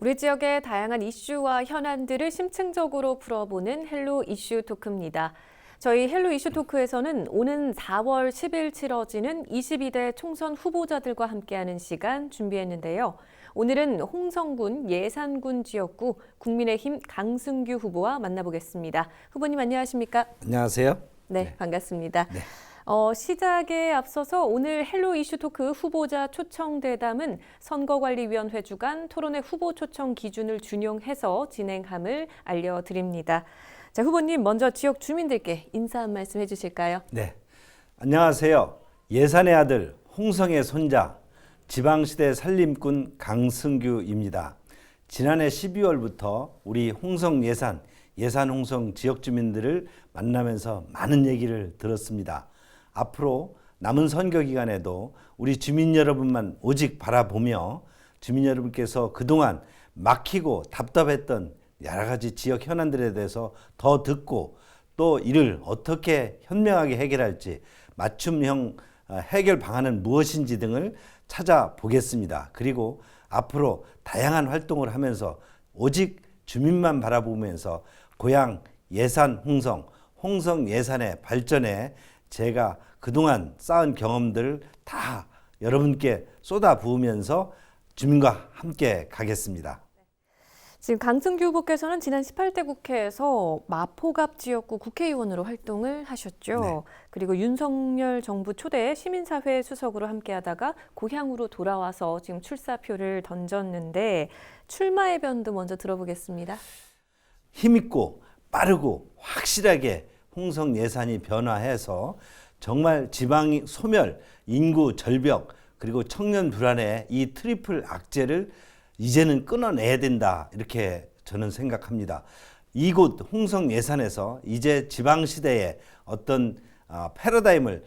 우리 지역의 다양한 이슈와 현안들을 심층적으로 풀어보는 헬로 이슈 토크입니다. 저희 헬로 이슈 토크에서는 오는 4월 10일 치러지는 22대 총선 후보자들과 함께하는 시간 준비했는데요. 오늘은 홍성군 예산군 지역구 국민의힘 강승규 후보와 만나보겠습니다. 후보님 안녕하십니까? 안녕하세요. 네, 반갑습니다. 네. 시작에 앞서서 오늘 헬로 이슈 토크 후보자 초청 대담은 선거관리위원회 주관 토론회 후보 초청 기준을 준용해서 진행함을 알려드립니다. 자, 후보님 먼저 지역 주민들께 인사 한 말씀 해주실까요? 네. 안녕하세요. 예산의 아들 홍성의 손자 지방시대 살림꾼 강승규입니다. 지난해 12월부터 우리 홍성 예산 홍성 지역 주민들을 만나면서 많은 얘기를 들었습니다. 앞으로 남은 선거 기간에도 우리 주민 여러분만 오직 바라보며 주민 여러분께서 그동안 막히고 답답했던 여러 가지 지역 현안들에 대해서 더 듣고 또 이를 어떻게 현명하게 해결할지 맞춤형 해결 방안은 무엇인지 등을 찾아보겠습니다. 그리고 앞으로 다양한 활동을 하면서 오직 주민만 바라보면서 고향 예산 홍성 예산의 발전에 제가 그동안 쌓은 경험들을 다 여러분께 쏟아 부으면서 주민과 함께 가겠습니다. 지금 강승규 후보께서는 지난 18대 국회에서 마포갑 지역구 국회의원으로 활동을 하셨죠. 네. 그리고 윤석열 정부 초대 시민사회 수석으로 함께하다가 고향으로 돌아와서 지금 출사표를 던졌는데 출마의 변도 먼저 들어보겠습니다. 힘있고 빠르고 확실하게 홍성 예산이 변화해서 정말 지방 소멸, 인구 절벽, 그리고 청년 불안의 이 트리플 악재를 이제는 끊어내야 된다. 이렇게 저는 생각합니다. 이곳 홍성 예산에서 이제 지방시대의 어떤 패러다임을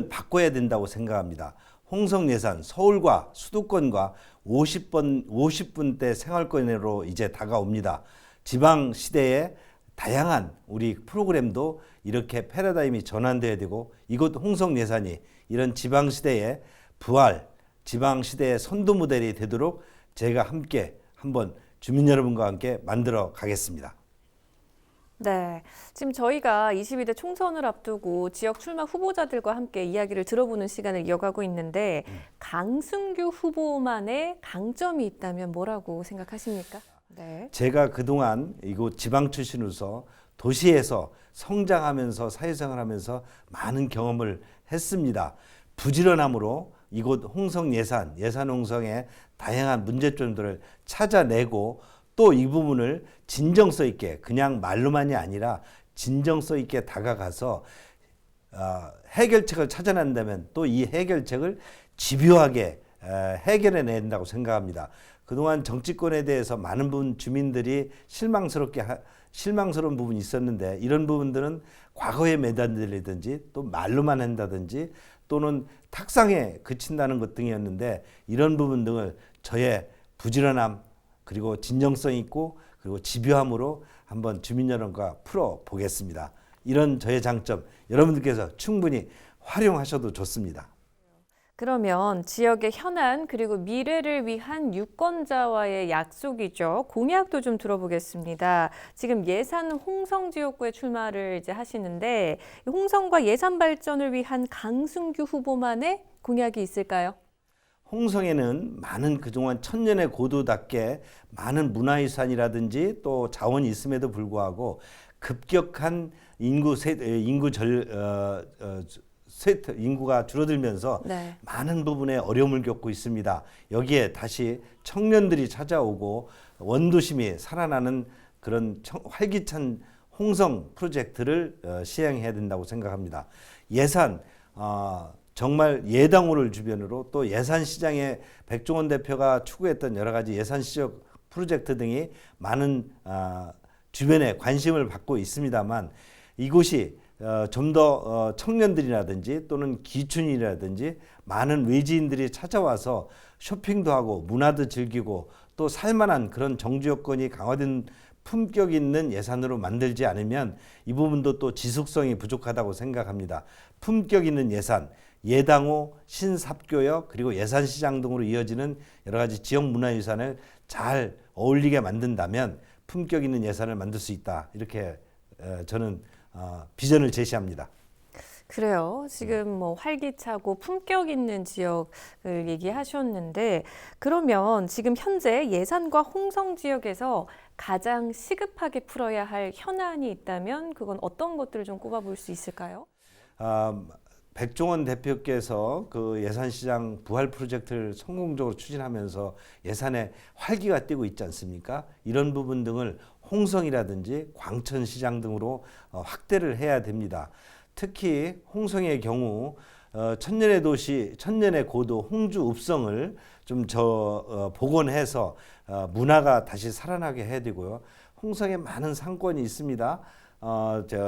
바꿔야 된다고 생각합니다. 홍성 예산, 서울과 수도권과 50분대 생활권으로 이제 다가옵니다. 지방시대의 다양한 우리 프로그램도 이렇게 패러다임이 전환돼야 되고 이곳 홍성 예산이 이런 지방시대의 부활, 지방시대의 선도 모델이 되도록 제가 함께 한번 주민 여러분과 함께 만들어 가겠습니다. 네, 지금 저희가 22대 총선을 앞두고 지역 출마 후보자들과 함께 이야기를 들어보는 시간을 이어가고 있는데 강승규 후보만의 강점이 있다면 뭐라고 생각하십니까? 네. 제가 그동안 이곳 지방 출신으로서 도시에서 성장하면서 사회생활 하면서 많은 경험을 했습니다. 부지런함으로 이곳 홍성 예산 홍성의 다양한 문제점들을 찾아내고 또 이 부분을 진정성 있게 그냥 말로만이 아니라 진정성 있게 다가가서 해결책을 찾아낸다면 또 이 해결책을 집요하게 해결해 낸다고 생각합니다. 그동안 정치권에 대해서 많은 주민들이 실망스러운 부분이 있었는데 이런 부분들은 과거에 매달리든지 또 말로만 한다든지 또는 탁상에 그친다는 것 등이었는데 이런 부분 등을 저의 부지런함 그리고 진정성 있고 그리고 집요함으로 한번 주민 여러분과 풀어보겠습니다. 이런 저의 장점 여러분들께서 충분히 활용하셔도 좋습니다. 그러면 지역의 현안 그리고 미래를 위한 유권자와의 약속이죠. 공약도 좀 들어보겠습니다. 지금 예산 홍성 지역구에 출마를 이제 하시는데 홍성과 예산 발전을 위한 강승규 후보만의 공약이 있을까요? 홍성에는 많은 그동안 천년의 고도답게 많은 문화유산이라든지 또 자원이 있음에도 불구하고 급격한 인구가 줄어들면서 네. 많은 부분에 어려움을 겪고 있습니다. 여기에 다시 청년들이 찾아오고 원도심이 살아나는 그런 활기찬 홍성 프로젝트를 시행해야 된다고 생각합니다. 예산 정말 예당호를 주변으로 또 예산시장에 백종원 대표가 추구했던 여러 가지 예산시적 프로젝트 등이 많은 주변에 관심을 받고 있습니다만 이곳이 좀 더 청년들이라든지 또는 기촌이라든지 많은 외지인들이 찾아와서 쇼핑도 하고 문화도 즐기고 또 살만한 그런 정주 여건이 강화된 품격 있는 예산으로 만들지 않으면 이 부분도 또 지속성이 부족하다고 생각합니다. 품격 있는 예산, 예당호, 신삽교역 그리고 예산시장 등으로 이어지는 여러 가지 지역 문화유산을 잘 어울리게 만든다면 품격 있는 예산을 만들 수 있다. 이렇게 저는 비전을 제시합니다. 그래요. 지금 뭐 활기차고 품격 있는 지역을 얘기하셨는데 그러면 지금 현재 예산과 홍성 지역에서 가장 시급하게 풀어야 할 현안이 있다면 그건 어떤 것들을 좀 꼽아볼 수 있을까요? 백종원 대표께서 그 예산시장 부활 프로젝트를 성공적으로 추진하면서 예산에 활기가 뛰고 있지 않습니까? 이런 부분 등을 홍성이라든지 광천시장 등으로 확대를 해야 됩니다. 특히 홍성의 경우 천년의 도시, 천년의 고도 홍주 읍성을 좀 복원해서 문화가 다시 살아나게 해야 되고요. 홍성에 많은 상권이 있습니다.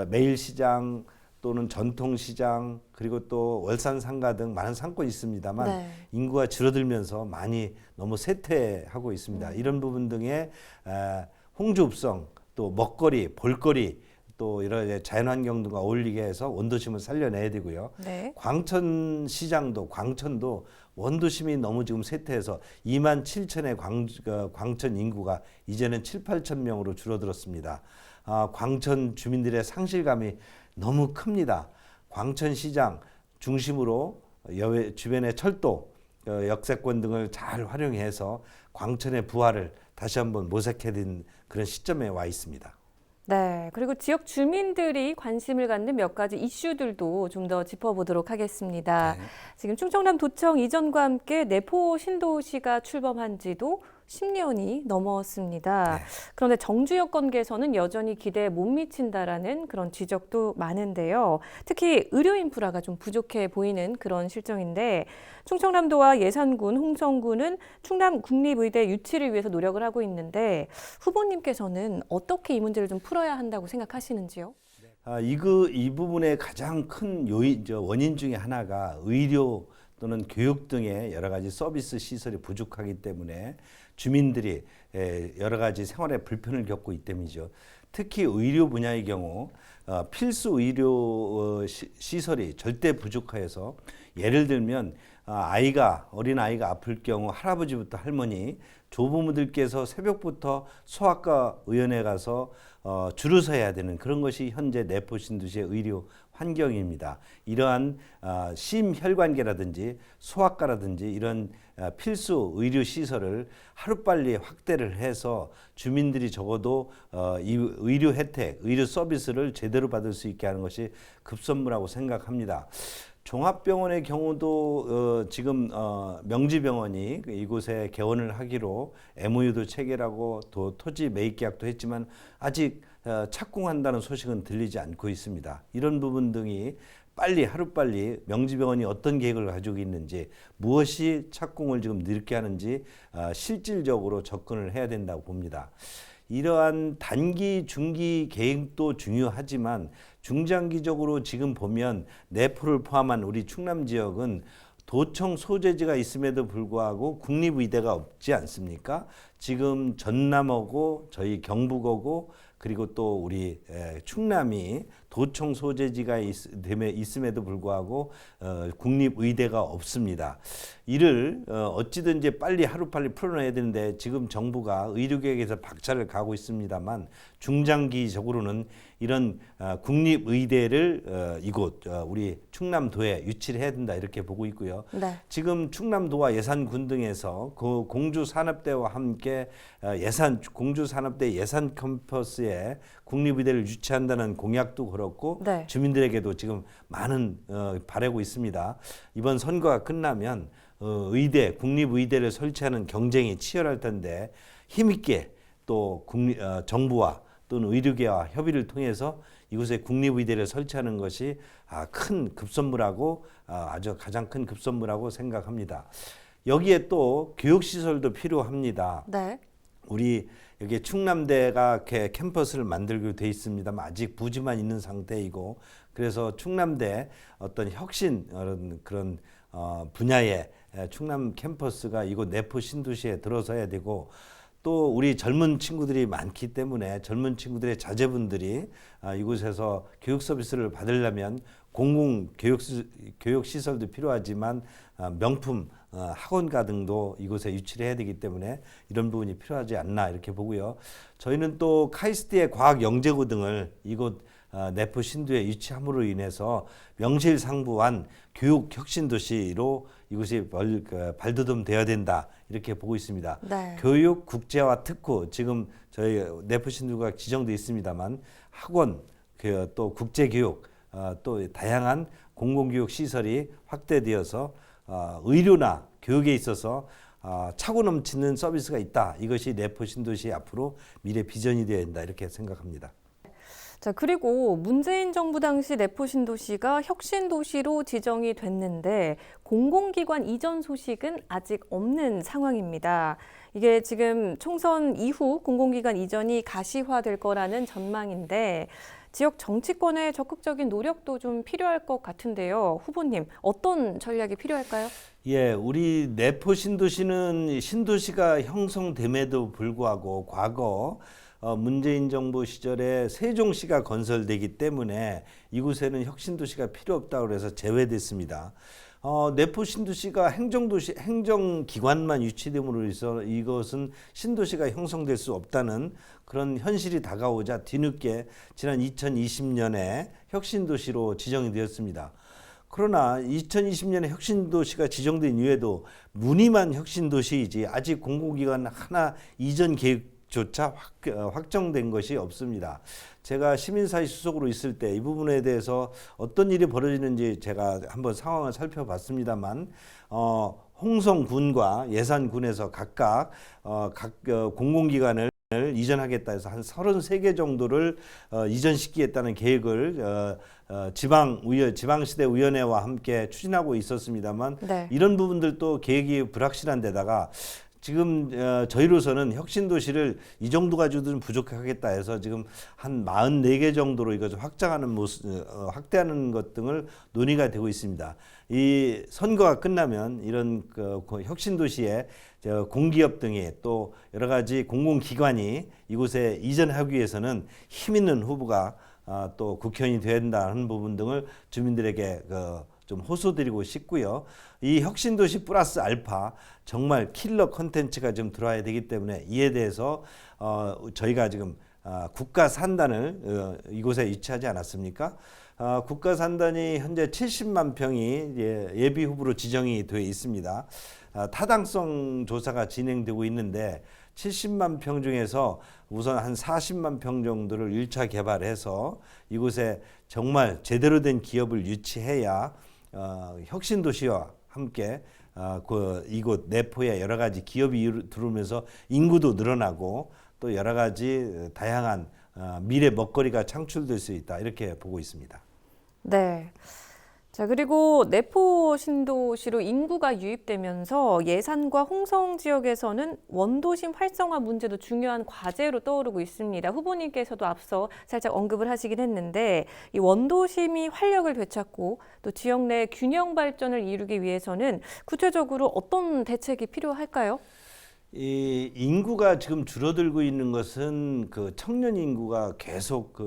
매일시장 또는 전통시장 그리고 또 월산상가 등 많은 상권이 있습니다만 네. 인구가 줄어들면서 많이 너무 쇠퇴하고 있습니다. 이런 부분 등에 홍주 읍성 또 먹거리, 볼거리 또 이런 자연환경 등과 어울리게 해서 원도심을 살려내야 되고요. 네. 광천시장도 광천도 원도심이 너무 지금 쇠퇴해서 2만 7천의 광천 인구가 이제는 7, 8천 명으로 줄어들었습니다. 광천 주민들의 상실감이 너무 큽니다. 광천시장 중심으로 주변의 철도, 역세권 등을 잘 활용해서 광천의 부활을 다시 한번 모색해야 되는 그런 시점에 와 있습니다. 네, 그리고 지역 주민들이 관심을 갖는 몇 가지 이슈들도 좀 더 짚어보도록 하겠습니다. 네. 지금 충청남 도청 이전과 함께 내포 신도시가 출범한 지도 10년이 넘었습니다. 네. 그런데 정주 여건계에서는 여전히 기대에 못 미친다라는 그런 지적도 많은데요. 특히 의료 인프라가 좀 부족해 보이는 그런 실정인데 충청남도와 예산군, 홍성군은 충남 국립의대 유치를 위해서 노력을 하고 있는데 후보님께서는 어떻게 이 문제를 좀 풀어야 한다고 생각하시는지요? 이 부분의 가장 큰 원인 중에 하나가 의료 또는 교육 등의 여러 가지 서비스 시설이 부족하기 때문에 주민들이 여러 가지 생활에 불편을 겪고 있기 때문이죠. 특히 의료 분야의 경우 필수 의료 시설이 절대 부족해서 예를 들면 어린 아이가 아플 경우 할아버지부터 할머니, 조부모들께서 새벽부터 소아과 의원에 가서 줄을 서야 되는 그런 것이 현재 내포 신도시의 의료 환경입니다. 이러한 심혈관계라든지 소아과라든지 이런 필수 의료 시설을 하루빨리 확대를 해서 주민들이 적어도 이 의료 혜택, 의료 서비스를 제대로 받을 수 있게 하는 것이 급선무라고 생각합니다. 종합병원의 경우도 지금 명지병원이 이곳에 개원을 하기로 MOU도 체결하고 또 토지 매입 계약도 했지만 아직 착공한다는 소식은 들리지 않고 있습니다. 이런 부분 등이 하루빨리 명지병원이 어떤 계획을 가지고 있는지 무엇이 착공을 지금 늦게 하는지 실질적으로 접근을 해야 된다고 봅니다. 이러한 단기, 중기 계획도 중요하지만 중장기적으로 지금 보면 내포를 포함한 우리 충남 지역은 도청 소재지가 있음에도 불구하고 국립의대가 없지 않습니까? 지금 전남하고 저희 경북하고 그리고 또 우리 충남이 도청 소재지가 있음에도 불구하고 국립의대가 없습니다. 이를 어찌든지 하루빨리 풀어내야 되는데 지금 정부가 의료계획에서 박차를 가고 있습니다만 중장기적으로는 이런 국립의대를 이곳 우리 충남도에 유치를 해야 된다 이렇게 보고 있고요. 네. 지금 충남도와 예산군 등에서 그 공주산업대와 함께 공주산업대 예산 캠퍼스에 국립의대를 유치한다는 공약도 그렇고 네. 주민들에게도 지금 많은 바라고 있습니다. 이번 선거가 끝나면 국립의대를 설치하는 경쟁이 치열할 텐데 힘있게 또 정부와 또는 의료계와 협의를 통해서 이곳에 국립의대를 설치하는 것이 큰 급선무라고 가장 큰 급선무라고 생각합니다. 여기에 또 교육시설도 필요합니다. 네. 우리 여기 충남대가 캠퍼스를 만들기로 돼 있습니다만 아직 부지만 있는 상태이고 그래서 충남대 어떤 혁신 그런 분야의 충남 캠퍼스가 이곳 내포 신도시에 들어서야 되고 또 우리 젊은 친구들이 많기 때문에 젊은 친구들의 자제분들이 이곳에서 교육 서비스를 받으려면 공공 교육 시설도 필요하지만 명품 학원가 등도 이곳에 유치를 해야 되기 때문에 이런 부분이 필요하지 않나 이렇게 보고요. 저희는 또 카이스트의 과학영재고 등을 이곳 내포 신도에 유치함으로 인해서 명실상부한 교육 혁신 도시로 이곳이 발돋움되어야 된다 이렇게 보고 있습니다. 네. 교육 국제화 특구 지금 저희 내포 신도가 지정돼 있습니다만 학원 또 국제교육 또 다양한 공공교육 시설이 확대되어서 의료나 교육에 있어서 차고 넘치는 서비스가 있다. 이것이 내포 신도시의 앞으로 미래 비전이 되어야 된다 이렇게 생각합니다. 자, 그리고 문재인 정부 당시 내포 신도시가 혁신 도시로 지정이 됐는데 공공기관 이전 소식은 아직 없는 상황입니다. 이게 지금 총선 이후 공공기관 이전이 가시화될 거라는 전망인데 지역 정치권의 적극적인 노력도 좀 필요할 것 같은데요. 후보님, 어떤 전략이 필요할까요? 예, 우리 내포 신도시는 신도시가 형성됨에도 불구하고 과거 문재인 정부 시절에 세종시가 건설되기 때문에 이곳에는 혁신도시가 필요 없다고 해서 제외됐습니다. 내포 신도시가 행정기관만 유치됨으로 해서 이것은 신도시가 형성될 수 없다는 그런 현실이 다가오자 뒤늦게 지난 2020년에 혁신도시로 지정이 되었습니다. 그러나 2020년에 혁신도시가 지정된 이후에도 무늬만 혁신도시이지 아직 공공기관 하나 이전 계획조차 확정된 것이 없습니다. 제가 시민사회 수석으로 있을 때 이 부분에 대해서 어떤 일이 벌어지는지 제가 한번 상황을 살펴봤습니다만 홍성군과 예산군에서 각각 각 공공기관을 이전하겠다 해서 한 33개 정도를 이전시키겠다는 계획을 지방시대위원회와 함께 추진하고 있었습니다만 네. 이런 부분들도 계획이 불확실한 데다가 지금 저희로서는 혁신도시를 이 정도 가지고도 부족하겠다 해서 지금 한 44개 정도로 이것을 확대하는 것 등을 논의가 되고 있습니다. 이 선거가 끝나면 이런 혁신도시에 공기업 등이 또 여러 가지 공공기관이 이곳에 이전하기 위해서는 힘 있는 후보가 또 국회의원이 되어야 된다는 부분 등을 주민들에게 좀 호소드리고 싶고요. 이 혁신도시 플러스 알파 정말 킬러 콘텐츠가 좀 들어와야 되기 때문에 이에 대해서 저희가 지금 국가산단을 이곳에 유치하지 않았습니까? 국가산단이 현재 70만 평이 예비 후보로 지정이 되어 있습니다. 타당성 조사가 진행되고 있는데 70만 평 중에서 우선 한 40만 평 정도를 1차 개발해서 이곳에 정말 제대로 된 기업을 유치해야 혁신도시와 함께 이곳 내포에 여러 가지 기업이 들어오면서 인구도 늘어나고 또 여러 가지 다양한 미래 먹거리가 창출될 수 있다 이렇게 보고 있습니다. 네. 자, 그리고 내포 신도시로 인구가 유입되면서 예산과 홍성 지역에서는 원도심 활성화 문제도 중요한 과제로 떠오르고 있습니다. 후보님께서도 앞서 살짝 언급을 하시긴 했는데 이 원도심이 활력을 되찾고 또 지역 내 균형 발전을 이루기 위해서는 구체적으로 어떤 대책이 필요할까요? 이 인구가 지금 줄어들고 있는 것은 청년 인구가 계속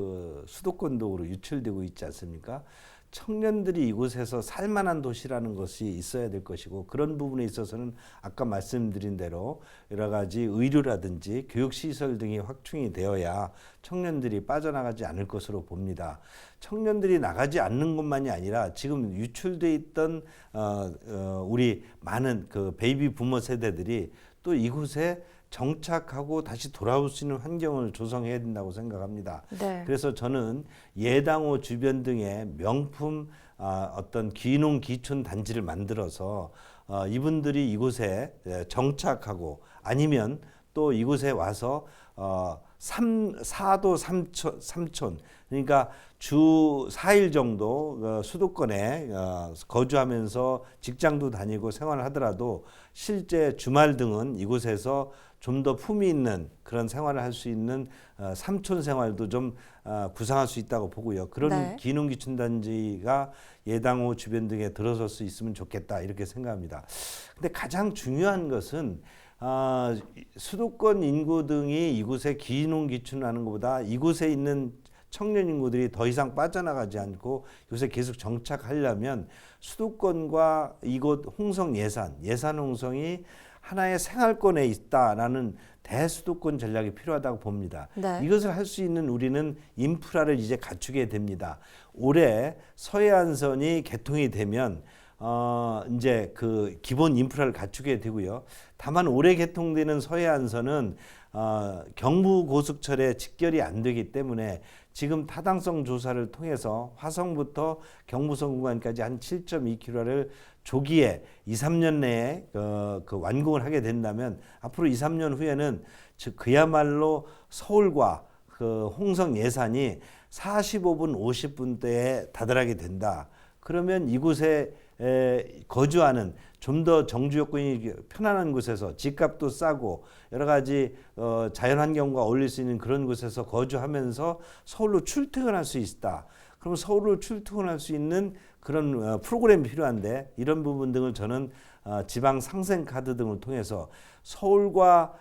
수도권도로 유출되고 있지 않습니까? 청년들이 이곳에서 살만한 도시라는 것이 있어야 될 것이고 그런 부분에 있어서는 아까 말씀드린 대로 여러 가지 의료라든지 교육시설 등이 확충이 되어야 청년들이 빠져나가지 않을 것으로 봅니다. 청년들이 나가지 않는 것만이 아니라 지금 유출돼 있던 우리 많은 베이비 부머 세대들이 또 이곳에 정착하고 다시 돌아올 수 있는 환경을 조성해야 된다고 생각합니다. 네. 그래서 저는 예당호 주변 등의 명품 어떤 귀농 귀촌 단지를 만들어서 이분들이 이곳에 정착하고 아니면 또 이곳에 와서 4도 3촌 그러니까 주 4일 정도 수도권에 거주하면서 직장도 다니고 생활을 하더라도 실제 주말 등은 이곳에서 좀 더 품위 있는 그런 생활을 할 수 있는 삼촌 생활도 좀 구상할 수 있다고 보고요. 그런 네. 기농기촌단지가 예당호 주변 등에 들어설 수 있으면 좋겠다 이렇게 생각합니다. 근데 가장 중요한 것은 수도권 인구 등이 이곳에 기농기촌하는 것보다 이곳에 있는 청년 인구들이 더 이상 빠져나가지 않고 요새 계속 정착하려면 수도권과 이곳 홍성 예산 홍성이 하나의 생활권에 있다라는 대수도권 전략이 필요하다고 봅니다. 네. 이것을 할 수 있는 우리는 인프라를 이제 갖추게 됩니다. 올해 서해안선이 개통이 되면 이제 그 기본 인프라를 갖추게 되고요. 다만 올해 개통되는 서해안선은 경부 고속철에 직결이 안 되기 때문에 지금 타당성 조사를 통해서 화성부터 경부선 구간까지 한 7.2km를 조기에 2, 3년 내에 그 완공을 하게 된다면 앞으로 2, 3년 후에는 즉 그야말로 서울과 그 홍성 예산이 45분, 50분대에 다다르게 된다. 그러면 이곳에 거주하는 좀 더 정주 여건이 편안한 곳에서 집값도 싸고 여러 가지 자연환경과 어울릴 수 있는 그런 곳에서 거주하면서 서울로 출퇴근할 수 있다. 그럼 서울로 출퇴근할 수 있는 그런 프로그램이 필요한데 이런 부분 등을 저는 지방 상생 카드 등을 통해서 서울과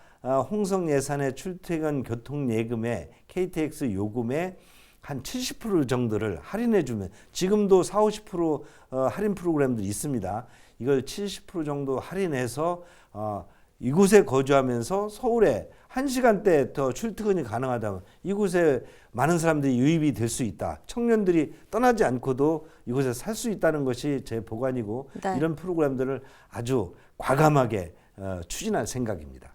홍성 예산의 출퇴근 교통 예금에 KTX 요금에 한 70% 정도를 할인해 주면 지금도 4, 50% 할인 프로그램들이 있습니다. 이걸 70% 정도 할인해서 이곳에 거주하면서 서울에 1시간대 더 출퇴근이 가능하다면 이곳에 많은 사람들이 유입이 될 수 있다. 청년들이 떠나지 않고도 이곳에 살 수 있다는 것이 제 보관이고 네. 이런 프로그램들을 아주 과감하게 추진할 생각입니다.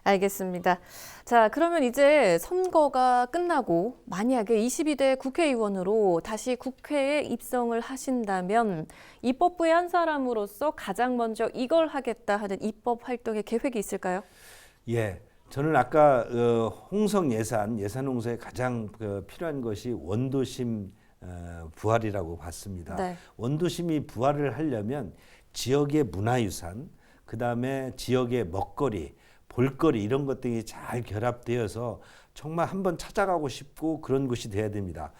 알겠습니다. 자, 그러면 이제 선거가 끝나고 만약에 22대 국회의원으로 다시 국회에 입성을 하신다면 입법부의 한 사람으로서 가장 먼저 이걸 하겠다 하는 입법 활동의 계획이 있을까요? 예, 저는 아까 홍성 예산 홍성에 가장 필요한 것이 원도심 부활이라고 봤습니다. 네. 원도심이 부활을 하려면 지역의 문화유산, 그 다음에 지역의 먹거리, 볼거리 이런 것들이 잘 결합되어서 정말 한번 찾아가고 싶고 그런 곳이 돼야 됩니다.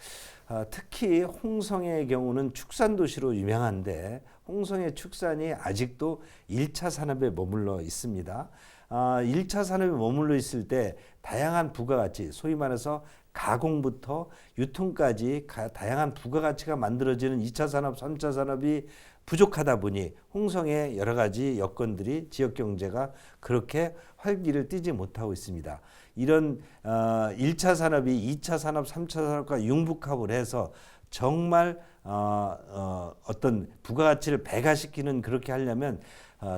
특히 홍성의 경우는 축산도시로 유명한데 홍성의 축산이 아직도 1차 산업에 머물러 있습니다. 1차 산업에 머물러 있을 때 다양한 부가가치, 소위 말해서 가공부터 유통까지 다양한 부가가치가 만들어지는 2차 산업, 3차 산업이 부족하다 보니 홍성의 여러 가지 여건들이 지역 경제가 그렇게 활기를 띠지 못하고 있습니다. 이런 1차 산업이 2차 산업, 3차 산업과 융복합을 해서 정말 어떤 부가가치를 배가시키는 그렇게 하려면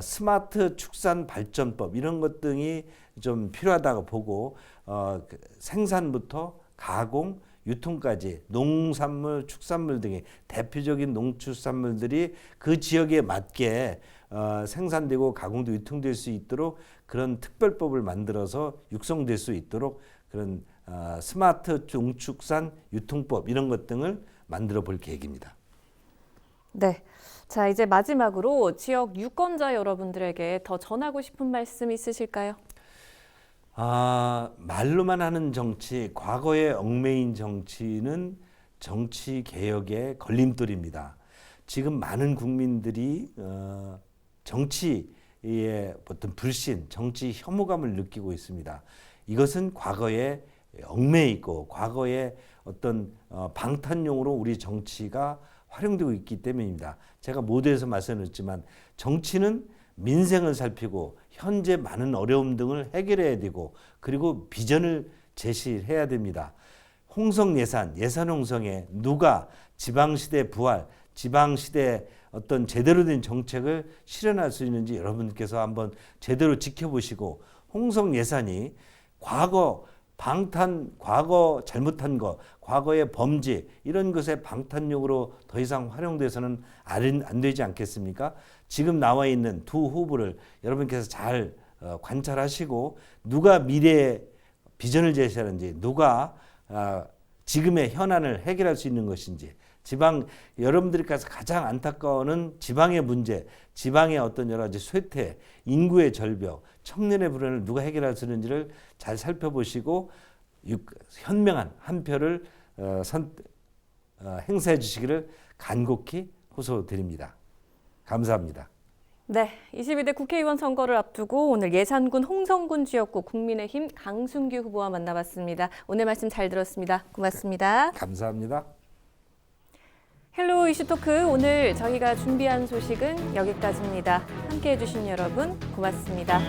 스마트 축산 발전법 이런 것 등이 좀 필요하다고 보고 생산부터 가공, 유통까지 농산물, 축산물 등의 대표적인 농축산물들이 그 지역에 맞게 생산되고 가공도 유통될 수 있도록 그런 특별법을 만들어서 육성될 수 있도록 그런 스마트 농축산 유통법 이런 것 등을 만들어 볼 계획입니다. 네. 자, 이제 마지막으로 지역 유권자 여러분들에게 더 전하고 싶은 말씀 있으실까요? 말로만 하는 정치, 과거의 얽매인 정치는 정치 개혁의 걸림돌입니다. 지금 많은 국민들이 정치의 어떤 불신, 정치 혐오감을 느끼고 있습니다. 이것은 과거에 얽매여 있고 과거에 어떤 방탄용으로 우리 정치가 활용되고 있기 때문입니다. 제가 모두에서 말씀드렸지만 정치는 민생을 살피고 현재 많은 어려움 등을 해결해야 되고 그리고 비전을 제시해야 됩니다. 홍성 예산 홍성에 누가 지방시대 부활, 지방시대 어떤 제대로 된 정책을 실현할 수 있는지 여러분께서 한번 제대로 지켜보시고 홍성 예산이 과거 잘못한 것, 과거의 범죄 이런 것에 방탄용으로 더 이상 활용돼서는 안 되지 않겠습니까? 지금 나와 있는 두 후보를 여러분께서 잘 관찰하시고 누가 미래의 비전을 제시하는지 누가 지금의 현안을 해결할 수 있는 것인지 여러분들께서 가장 안타까워하는 지방의 문제, 지방의 어떤 여러 가지 쇠퇴, 인구의 절벽, 청년의 불안을 누가 해결할 수 있는지를 잘 살펴보시고 현명한 한 표를 행사해 주시기를 간곡히 호소드립니다. 감사합니다. 네, 22대 국회의원 선거를 앞두고 오늘 예산군 홍성군 지역구 국민의힘 강순규 후보와 만나봤습니다. 오늘 말씀 잘 들었습니다. 고맙습니다. 감사합니다. 헬로 이슈토크 오늘 저희가 준비한 소식은 여기까지입니다. 함께해 주신 여러분 고맙습니다.